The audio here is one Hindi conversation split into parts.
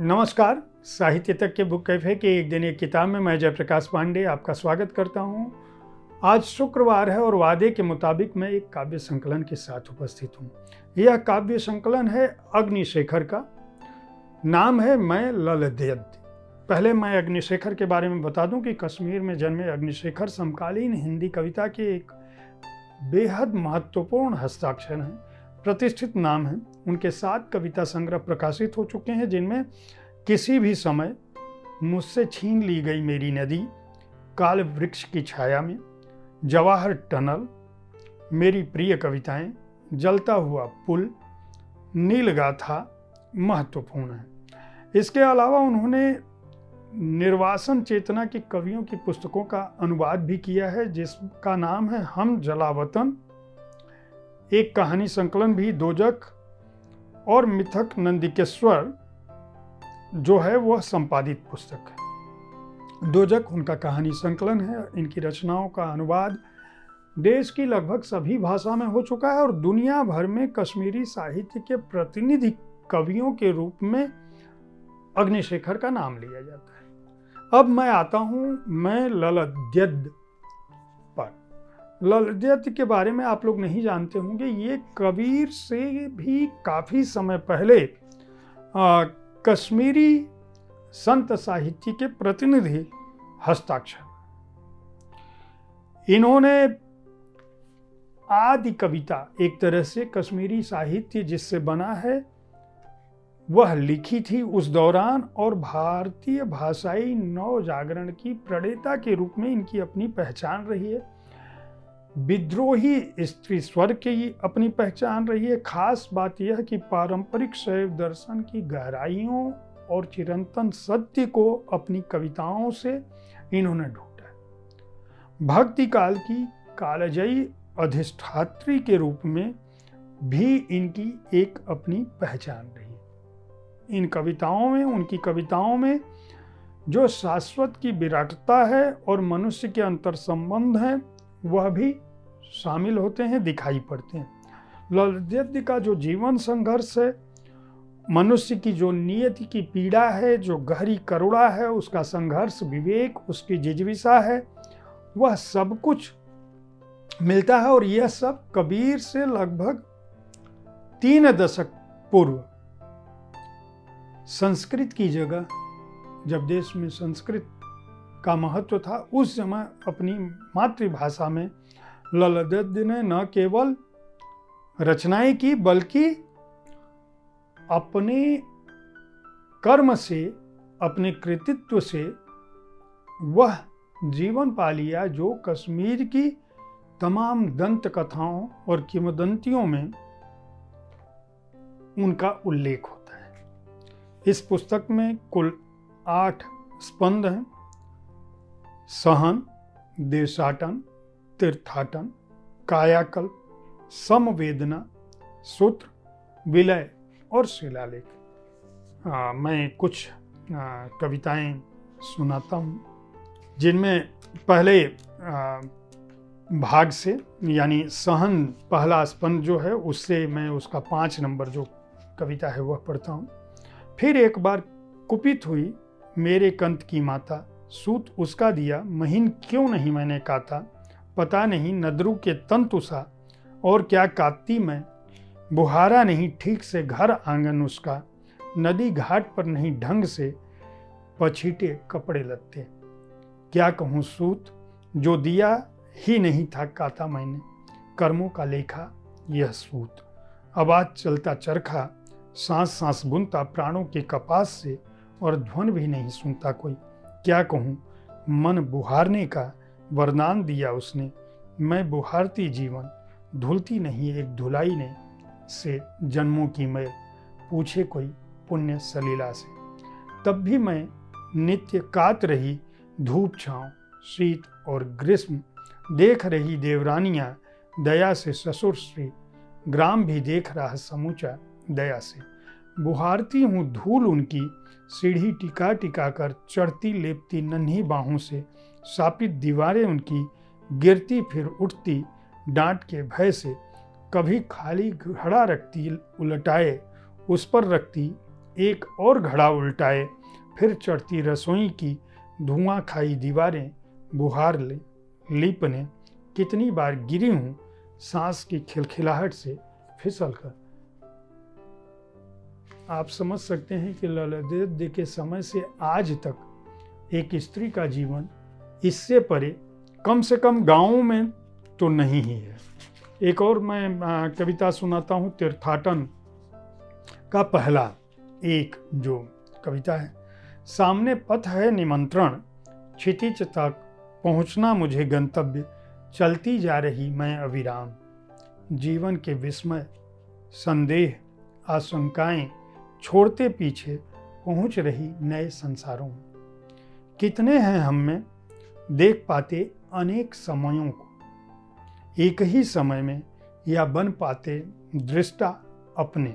नमस्कार। साहित्य तक के बुक कैफे के एक दिन एक किताब में मैं जयप्रकाश पांडे आपका स्वागत करता हूं। आज शुक्रवार है और वादे के मुताबिक मैं एक काव्य संकलन के साथ उपस्थित हूं। यह काव्य संकलन है अग्निशेखर का। नाम है मैं ललद्यद। पहले मैं अग्निशेखर के बारे में बता दूं कि कश्मीर में जन्मे अग्निशेखर समकालीन हिंदी कविता के एक बेहद महत्वपूर्ण हस्ताक्षर हैं, प्रतिष्ठित नाम है। उनके 7 कविता संग्रह प्रकाशित हो चुके हैं, जिनमें किसी भी समय, मुझसे छीन ली गई मेरी नदी, काल वृक्ष की छाया में, जवाहर टनल, मेरी प्रिय कविताएं, जलता हुआ पुल, नीलगाथा महत्वपूर्ण है। इसके अलावा उन्होंने निर्वासन चेतना की कवियों की पुस्तकों का अनुवाद भी किया है, जिसका नाम है हम जलावतन। एक कहानी संकलन भी दोजक और मिथक नंदिकेश्वर जो है वह संपादित पुस्तक है। दोजक उनका कहानी संकलन है। इनकी रचनाओं का अनुवाद देश की लगभग सभी भाषा में हो चुका है और दुनिया भर में कश्मीरी साहित्य के प्रतिनिधि कवियों के रूप में अग्निशेखर का नाम लिया जाता है। अब मैं आता हूं मैं ललद्यद पर। ललद्यद के बारे में आप लोग नहीं जानते होंगे। ये कबीर से भी काफी समय पहले कश्मीरी संत साहित्य के प्रतिनिधि हस्ताक्षर। इन्होंने आदि कविता, एक तरह से कश्मीरी साहित्य जिससे बना है, वह लिखी थी उस दौरान और भारतीय भाषाई नव जागरण की प्रणेता के रूप में इनकी अपनी पहचान रही है। विद्रोही स्त्री स्वर की अपनी पहचान रही है। खास बात यह कि पारंपरिक शैव दर्शन की गहराइयों और चिरंतन सत्य को अपनी कविताओं से इन्होंने ढूंढा है। भक्ति काल की कालजयी अधिष्ठात्री के रूप में भी इनकी एक अपनी पहचान रही है। इन कविताओं में, उनकी कविताओं में जो शाश्वत की विराटता है और मनुष्य के अंतर संबंध है, वह भी शामिल होते हैं, दिखाई पड़ते हैं। ललद्यद का जो जीवन संघर्ष है, मनुष्य की जो नियति की पीड़ा है, जो गहरी करुणा है, उसका संघर्ष, विवेक, उसकी जिज्ञासा है, वह सब कुछ मिलता है। और यह सब कबीर से लगभग 3 दशक पूर्व संस्कृत की जगह, जब देश में संस्कृत का महत्व था, उस समय अपनी मातृभाषा में ललद्यद ने न केवल रचनाएं की, बल्कि अपने कर्म से, अपने कृतित्व से वह जीवन पा लिया जो कश्मीर की तमाम दंत कथाओं और किंवदंतियों में उनका उल्लेख होता है। इस पुस्तक में कुल 8 स्पंद हैं: सहन, देशाटन, तीर्थाटन, कायाकल्प, समवेदना, सूत्र, विलय और शिलालेख। मैं कुछ कविताएं सुनाता हूँ, जिनमें पहले भाग से, यानी सहन पहला स्पंद जो है, उससे मैं उसका 5 नंबर जो कविता है वह पढ़ता हूँ। फिर एक बार कुपित हुई मेरे कंत की माता, सूत उसका दिया, महीन क्यों नहीं मैंने काता, पता नहीं नदरू के तंतु सा, और क्या काटती मैं, बुहारा नहीं ठीक से घर आंगन उसका, नदी घाट पर नहीं ढंग से, पछीटे कपड़े लत्ते। क्या कहूँ सूत, जो दिया ही नहीं था काता मैंने, कर्मों का लेखा यह सूत। आवाज चलता चरखा, सांस सांस बुनता प्राणों के कपास से, और ध्वन भी नहीं सुनता कोई। क्या कहूँ, मन बुहारने का वरदान दिया उसने, मैं बुहारती जीवन, धुलती नहीं एक धुलाई ने से जन्मों की मैल, पूछे कोई पुण्य सलीला से। तब भी मैं नित्य कात रही धूप छाँव, शीत और ग्रीष्म, देख रही देवरानियाँ दया से ससुर श्री, ग्राम भी देख रहा समूचा दया से। बुहारती हूँ धूल उनकी, सीढ़ी टिका टिका कर चढ़ती लेपती नन्ही बाहों से, शापित दीवारें उनकी गिरती फिर उठती डांट के भय से। कभी खाली घड़ा रखती उलटाए, उस पर रखती एक और घड़ा उल्टाए, फिर चढ़ती रसोई की धुआं खाई दीवारें बुहार लीपने कितनी बार गिरी हूं सांस की खिलखिलाहट से फिसल कर। आप समझ सकते हैं कि ललित के समय से आज तक एक स्त्री का जीवन इससे परे कम से कम गांवों में तो नहीं ही है। एक और मैं कविता सुनाता हूँ, तीर्थाटन का पहला एक जो कविता है। सामने पथ है निमंत्रण, क्षितिज तक पहुँचना मुझे गंतव्य, चलती जा रही मैं अविराम। जीवन के विस्मय, संदेह, आशंकाएं छोड़ते पीछे पहुँच रही नए संसारों में। कितने हैं हम में देख पाते अनेक समयों को, एक ही समय में या बन पाते दृष्टा अपने।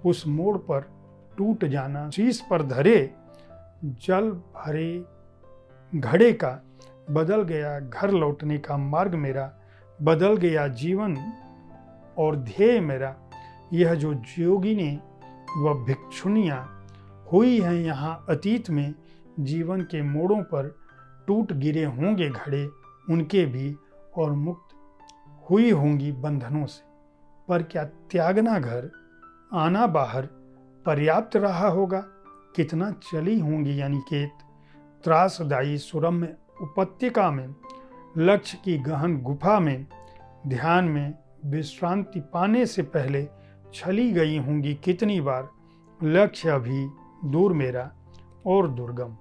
उस मोड़ पर टूट जाना, शीश पर धरे जल भरे घड़े का, बदल गया घर लौटने का मार्ग मेरा, बदल गया जीवन और ध्येय मेरा। यह जो जोगिनी व भिक्षुनियाँ हुई हैं यहाँ अतीत में, जीवन के मोड़ों पर टूट गिरे होंगे घड़े उनके भी, और मुक्त हुई होंगी बंधनों से। पर क्या त्यागना घर, आना बाहर पर्याप्त रहा होगा? कितना चली होंगी अनिकेत त्रासदायी सुरम्य उपत्यका में, लक्ष्य की गहन गुफा में, ध्यान में विश्रांति पाने से पहले छली गई होंगी कितनी बार, लक्ष्य अभी दूर मेरा और दुर्गम।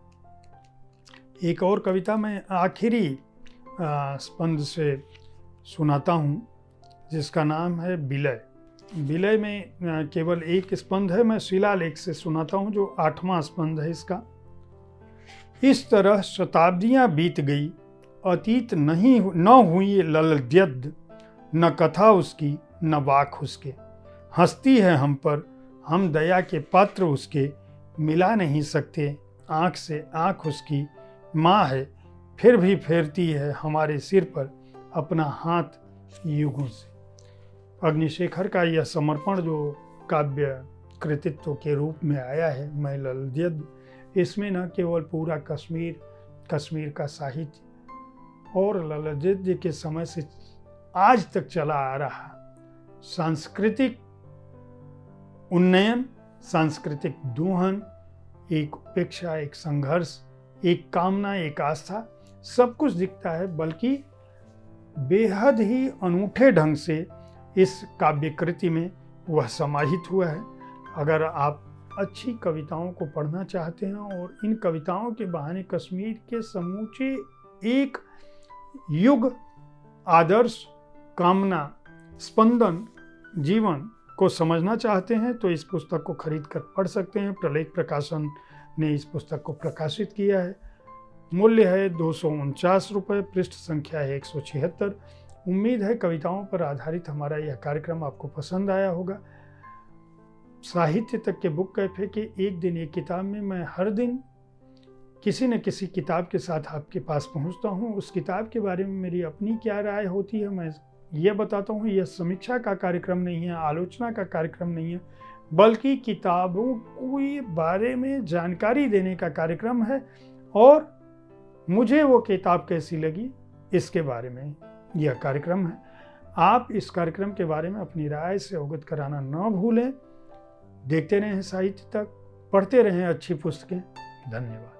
एक और कविता मैं आखिरी स्पंद से सुनाता हूँ, जिसका नाम है विलय। विलय में केवल एक स्पंद है, मैं शिलालेख से सुनाता हूँ जो 8वां स्पंद है इसका। इस तरह शताब्दियाँ बीत गई, अतीत न हुई ललद्यद, न कथा उसकी न वाक उसके। हंसती है हम पर, हम दया के पात्र उसके, मिला नहीं सकते आँख से आँख उसकी। माँ है फिर भी फेरती है हमारे सिर पर अपना हाथ युगों से। अग्निशेखर का यह समर्पण जो काव्य कृतित्व के रूप में आया है, मैं ललद्यद, इसमें न केवल पूरा कश्मीर का साहित्य और ललद्यद के समय से आज तक चला आ रहा सांस्कृतिक उन्नयन, सांस्कृतिक दोहन, एक उपेक्षा, एक संघर्ष, एक कामना, एक आस्था, सब कुछ दिखता है। बल्कि बेहद ही अनूठे ढंग से इस काव्य कृति में वह समाहित हुआ है। अगर आप अच्छी कविताओं को पढ़ना चाहते हैं और इन कविताओं के बहाने कश्मीर के समूचे एक युग, आदर्श, कामना, स्पंदन, जीवन को समझना चाहते हैं, तो इस पुस्तक को खरीद कर पढ़ सकते हैं। प्रलेख प्रकाशन ने इस पुस्तक को प्रकाशित किया है। मूल्य है 249 रुपये, पृष्ठ संख्या है 176। उम्मीद है कविताओं पर आधारित हमारा यह कार्यक्रम आपको पसंद आया होगा। साहित्य तक के बुक कैफे के एक दिन एक किताब में मैं हर दिन किसी न किसी किताब के साथ आपके पास पहुंचता हूं। उस किताब के बारे में मेरी अपनी क्या राय होती है मैं ये बताता हूं। यह समीक्षा का कार्यक्रम नहीं है, आलोचना का कार्यक्रम नहीं है, बल्कि किताबों के बारे में जानकारी देने का कार्यक्रम है और मुझे वो किताब कैसी लगी इसके बारे में यह कार्यक्रम है। आप इस कार्यक्रम के बारे में अपनी राय से अवगत कराना न भूलें। देखते रहें साहित्य तक, पढ़ते रहें अच्छी पुस्तकें। धन्यवाद।